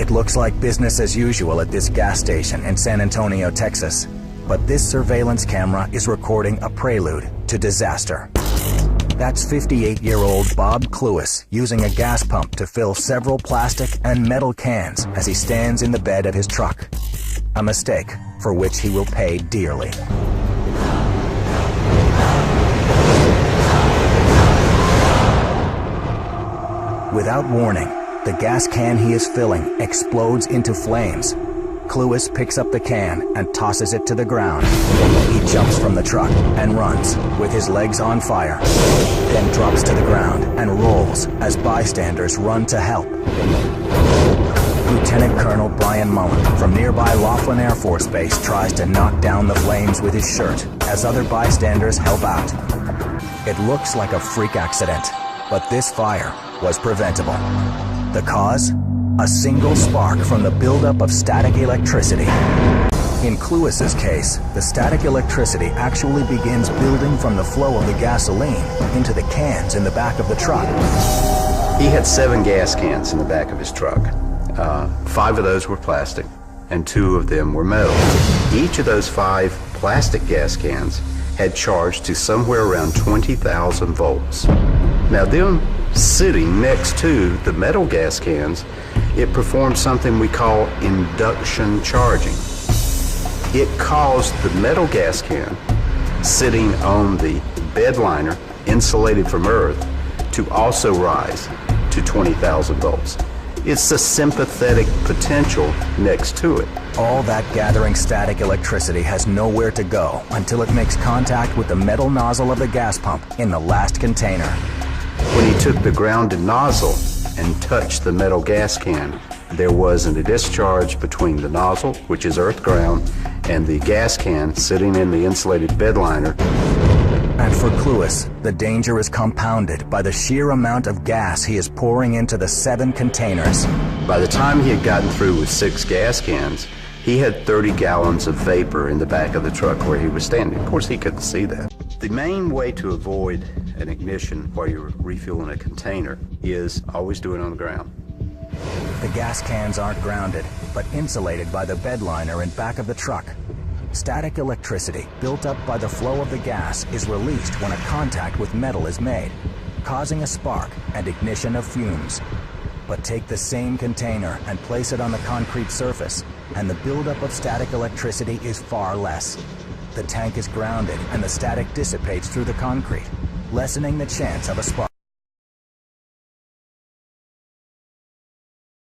It looks like business as usual at this gas station in San Antonio, Texas. But this surveillance camera is recording a prelude to disaster. That's 58-year-old Bob Cluess using a gas pump to fill several plastic and metal cans as he stands in the bed of his truck. A mistake for which he will pay dearly. Without warning, the gas can he is filling explodes into flames. Cluess picks up the can and tosses it to the ground. He jumps from the truck and runs with his legs on fire, then drops to the ground and rolls as bystanders run to help. Lieutenant Colonel Brian Mullen from nearby Laughlin Air Force Base tries to knock down the flames with his shirt as other bystanders help out. It looks like a freak accident, but this fire was preventable. The cause? A single spark from the buildup of static electricity. In Cluess's case, the static electricity actually begins building from the flow of the gasoline into the cans in the back of the truck. He had 7 gas cans in the back of his truck. 5 of those were plastic, and 2 of them were metal. Each of those 5 plastic gas cans had charged to somewhere around 20,000 volts. Now, them sitting next to the metal gas cans, it performed something we call induction charging. It caused the metal gas can sitting on the bed liner, insulated from earth, to also rise to 20,000 volts. It's the sympathetic potential next to it. All that gathering static electricity has nowhere to go until it makes contact with the metal nozzle of the gas pump in the last container. When he took the grounded nozzle and touched the metal gas can, there wasn't a discharge between the nozzle, which is earth ground, and the gas can sitting in the insulated bed liner. And for Cluess, the danger is compounded by the sheer amount of gas he is pouring into the 7 containers. By the time he had gotten through with 6 gas cans, he had 30 gallons of vapor in the back of the truck where he was standing. Of course, he couldn't see that. The main way to avoid an ignition while you're refueling a container is always do it on the ground. The gas cans aren't grounded, but insulated by the bed liner in back of the truck. Static electricity built up by the flow of the gas is released when a contact with metal is made, causing a spark and ignition of fumes. But take the same container and place it on the concrete surface, and the buildup of static electricity is far less. The tank is grounded and the static dissipates through the concrete, lessening the chance of a spark.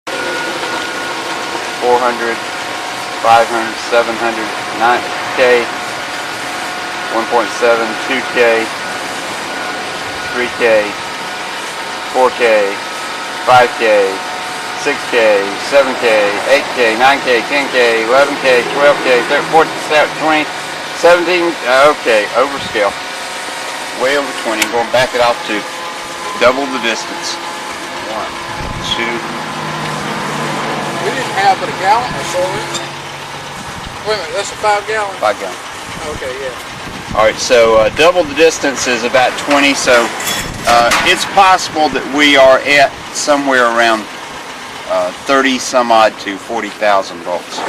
400, 500, 700, 9K, 1.7, 2K, 3K, 4K, 5K, 6K, 7K, 8K, 9K, 10K, 11K, 12K, 13, 14, 20, 17, okay, overscale. Way over 20, going to back it off to double the distance. 1, 2. We didn't have but a gallon or so. Wait a minute, that's a 5 gallon? 5 gallon. Okay, yeah. Alright, so double the distance is about 20, so it's possible that we are at somewhere around 30 some odd to 40,000 volts.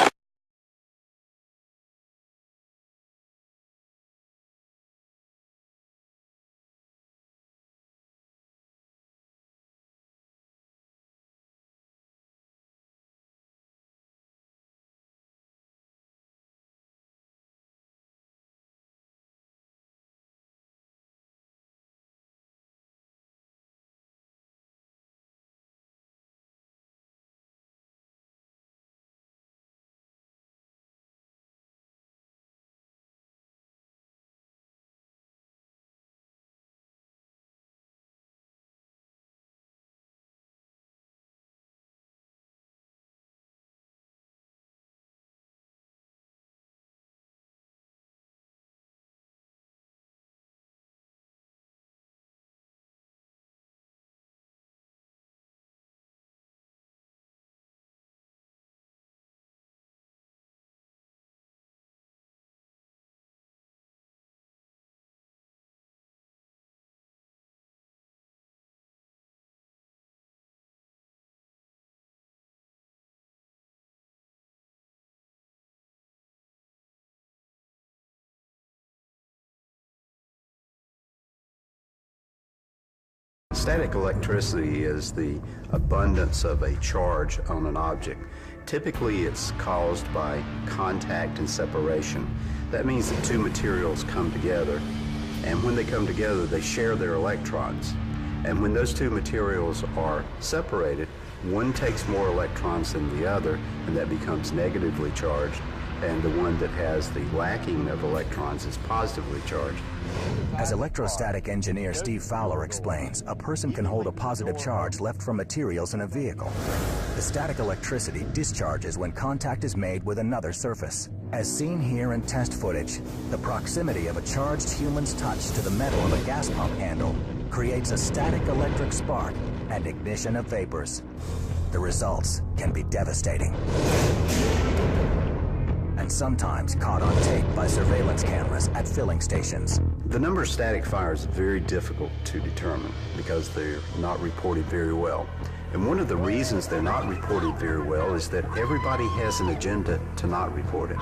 Static electricity is the abundance of a charge on an object. Typically, it's caused by contact and separation. That means that two materials come together, and when they come together, they share their electrons. And when those two materials are separated, one takes more electrons than the other, and that becomes negatively charged, and the one that has the lacking of electrons is positively charged. As electrostatic engineer Steve Fowler explains, a person can hold a positive charge left from materials in a vehicle. The static electricity discharges when contact is made with another surface. As seen here in test footage, the proximity of a charged human's touch to the metal of a gas pump handle creates a static electric spark and ignition of vapors. The results can be devastating, and sometimes caught on tape by surveillance cameras at filling stations. The number of static fires is very difficult to determine because they're not reported very well. And one of the reasons they're not reported very well is that everybody has an agenda to not report it.